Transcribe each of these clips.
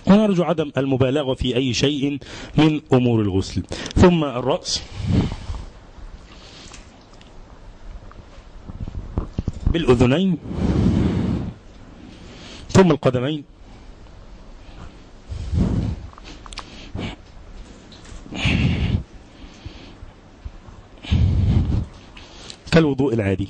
ونرجو عدم المبالغة في أي شيء من أمور الغسل. ثم الرأس بالأذنين، ثم القدمين، كالوضوء العادي.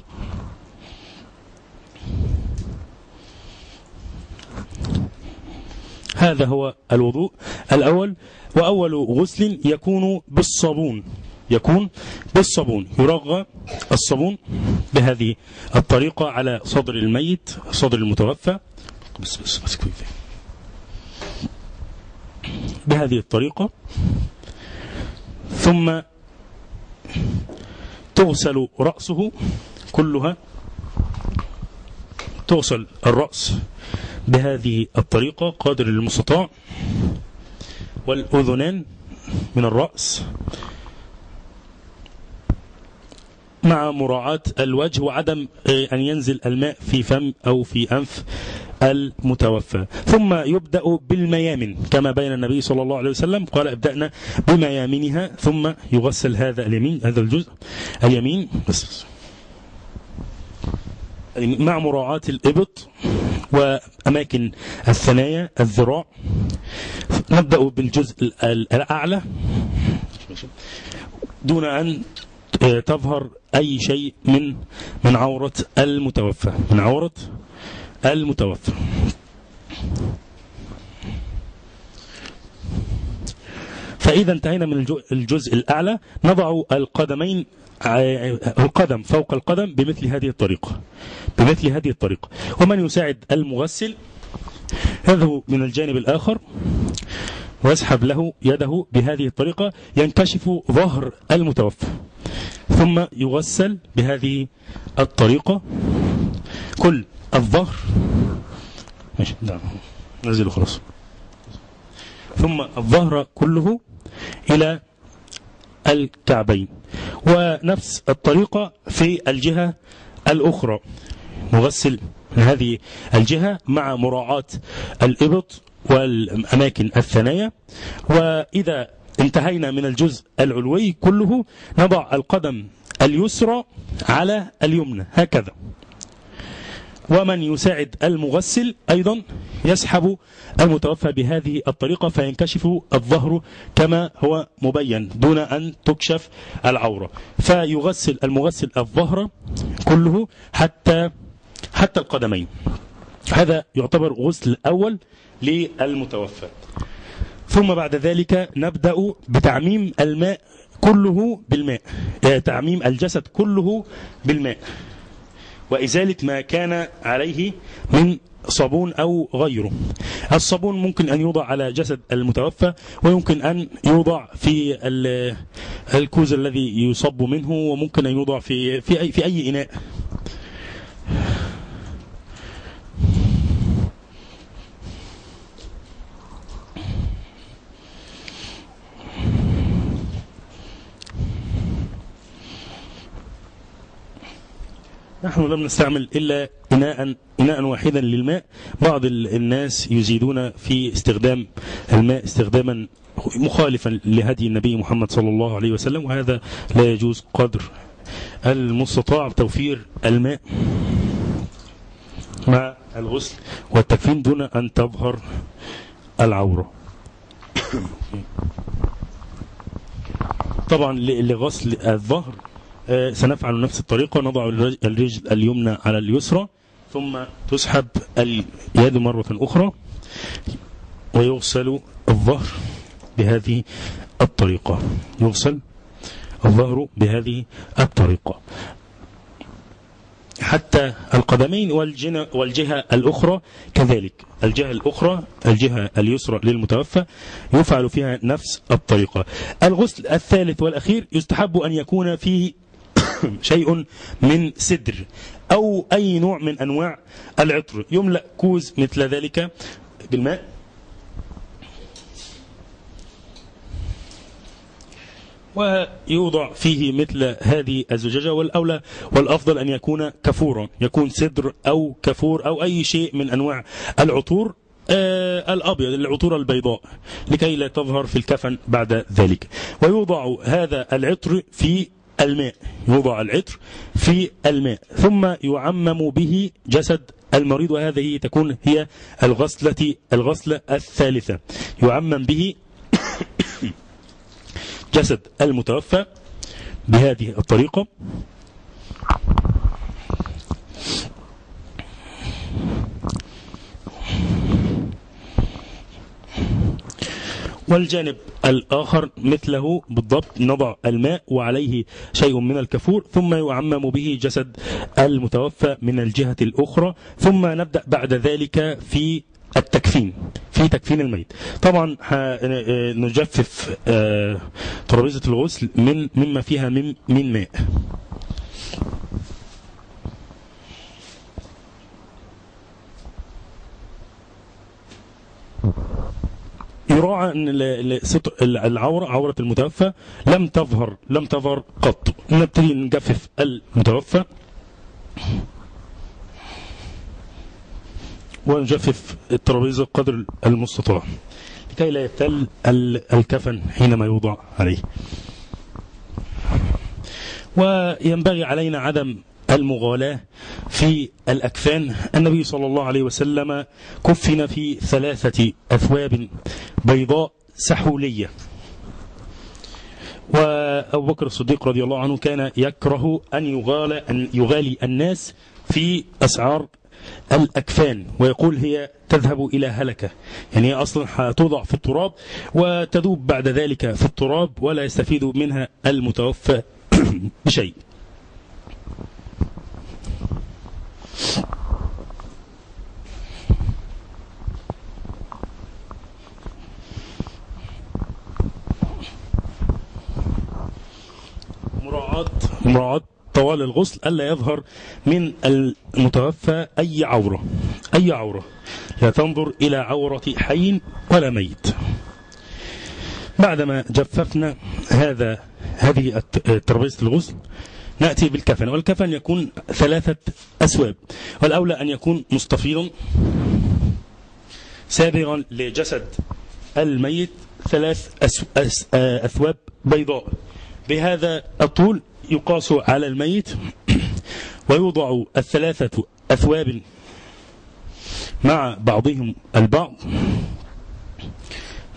هذا هو الوضوء الأول. وأول غسل يكون بالصابون، يرغى الصابون بهذه الطريقة على صدر الميت، صدر المتوفى، بهذه الطريقة. ثم تغسل رأسه كلها، تغسل الرأس بهذه الطريقة قدر المستطاع، والأذنان من الرأس مع مراعاة الوجه وعدم أن ينزل الماء في فم أو في أنف المتوفى. ثم يبدأ بالميامن كما بين النبي صلى الله عليه وسلم، قال ابدأنا بميامنها، ثم يغسل هذا اليمين، هذا الجزء اليمين بس مع مراعاة الإبط وأماكن الثنايا، الذراع. نبدأ بالجزء الأعلى دون أن تظهر أي شيء من عورة المتوفى، من عورة المتوفى. فإذا انتهينا من الجزء الأعلى، نضع القدمين، القدم فوق القدم بمثل هذه الطريقة، ومن يساعد المغسل يذهب من الجانب الآخر ويسحب له يده بهذه الطريقة، ينكشف ظهر المتوفى، ثم يغسل بهذه الطريقة كل الظهر. ماشي، نزله خلاص. ثم الظهر كله إلى الكعبين، ونفس الطريقة في الجهة الأخرى، نغسل هذه الجهة مع مراعاة الإبط والأماكن الثنايا. وإذا انتهينا من الجزء العلوي كله، نضع القدم اليسرى على اليمنى هكذا، ومن يساعد المغسل أيضا يسحب المتوفى بهذه الطريقة، فينكشف الظهر كما هو مبين دون أن تكشف العورة. فيغسل المغسل الظهر كله حتى القدمين. هذا يعتبر غسل أول للمتوفى. ثم بعد ذلك نبدأ بتعميم الماء كله بالماء، تعميم الجسد كله بالماء، وإزالة ما كان عليه من صابون أو غيره. الصابون ممكن أن يوضع على جسد المتوفى، ويمكن أن يوضع في الكوز الذي يصب منه، وممكن أن يوضع في أي إناء. نحن لم نستعمل إلا إناء واحدا للماء. بعض الناس يزيدون في استخدام الماء استخداما مخالفا لهدي النبي محمد صلى الله عليه وسلم، وهذا لا يجوز. قدر المستطاع توفير الماء مع الغسل والتكفين دون أن تظهر العورة. طبعا لغسل الظهر سنفعل نفس الطريقة، نضع الرجل اليمنى على اليسرى، ثم تسحب اليد مرة أخرى، ويغسل الظهر بهذه الطريقة، يغسل الظهر بهذه الطريقة حتى القدمين. والجهة الأخرى كذلك، الجهة الأخرى، الجهة اليسرى للمتوفى يفعل فيها نفس الطريقة. الغسل الثالث والأخير يستحب أن يكون فيه شيء من سدر أو أي نوع من أنواع العطر، يملأ كوز مثل ذلك بالماء، ويوضع فيه مثل هذه الزجاجة، والأولى والأفضل أن يكون كفورا، يكون سدر أو كفور أو أي شيء من أنواع العطور الأبيض، العطور البيضاء، لكي لا تظهر في الكفن بعد ذلك. ويوضع هذا العطر في الماء، يوضع العطر في الماء ثم يعمم به جسد المريض، وهذه تكون هي الغسلة الثالثة. يعمم به جسد المتوفى بهذه الطريقة. والجانب الآخر مثله بالضبط، نضع الماء وعليه شيء من الكافور ثم يعمم به جسد المتوفى من الجهة الأخرى، ثم نبدأ بعد ذلك في التكفين، في تكفين الميت. طبعا نجفف ترابيزة الغسل مما فيها من ماء. يراعى أن عورة المتوفى لم تظهر قط. نبتدي نجفف المتوفى ونجفف الترابيزة قدر المستطاع لكي لا يبتل الكفن حينما يوضع عليه. وينبغي علينا عدم المغالاة في الأكفان. النبي صلى الله عليه وسلم كفن في 3 أثواب بيضاء سحولية، وأبو بكر الصديق رضي الله عنه كان يكره أن يغالي الناس في أسعار الأكفان، ويقول هي تذهب إلى هلكة، يعني هي أصلا هتوضع في التراب وتذوب بعد ذلك في التراب ولا يستفيد منها المتوفى بشيء. مراعاة طوال الغسل ألا يظهر من المتوفى أي عورة، لا تنظر إلى عورة حي ولا ميت. بعدما جففنا هذه ترابيزة الغسل نأتي بالكفن، والكفن يكون 3 أثواب، والأولى أن يكون مستفيضا سابغا لجسد الميت 3 أثواب بيضاء بهذا الطول يقاس على الميت، ويوضع 3 أثواب مع بعضهم البعض.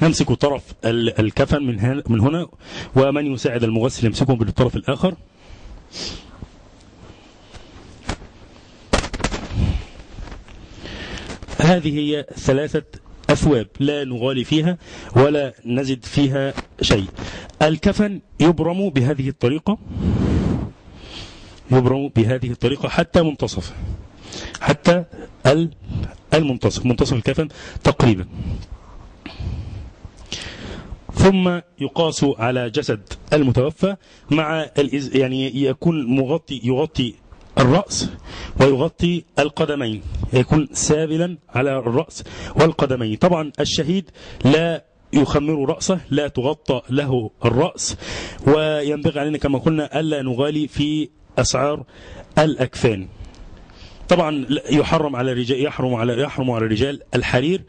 نمسك طرف الكفن من هنا، ومن يساعد المغسل يمسكه بالطرف الآخر. هذه هي 3 أثواب لا نغالي فيها ولا نزد فيها شيء. الكفن يبرم بهذه الطريقة، حتى منتصف، حتى منتصف الكفن تقريبا، ثم يقاس على جسد المتوفى مع يعني يكون يغطي الرأس ويغطي القدمين، يكون سابلا على الرأس والقدمين. طبعا الشهيد لا يخمر رأسه، لا تغطى له الرأس، وينبغي علينا كما قلنا ألا نغالي في أسعار الأكفان. طبعا يحرم على الرجال الحرير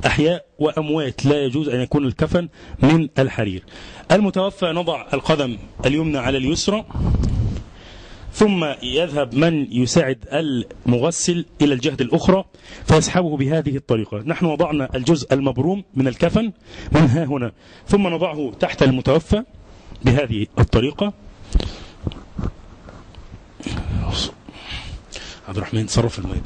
أحياء وأموات، لا يجوز أن يكون الكفن من الحرير. المتوفى نضع القدم اليمنى على اليسرى، ثم يذهب من يساعد المغسل إلى الجهة الأخرى فيسحبه بهذه الطريقة. نحن وضعنا الجزء المبروم من الكفن من ها هنا، ثم نضعه تحت المتوفى بهذه الطريقة. عبد الرحمن صرف الماء.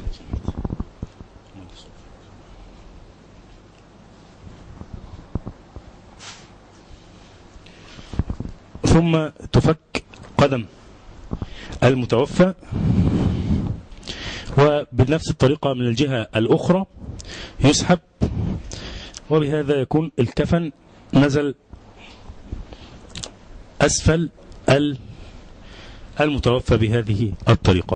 ثم تفك قدم المتوفى، وبنفس الطريقة من الجهة الأخرى يسحب، وبهذا يكون الكفن نزل أسفل المتوفى بهذه الطريقة.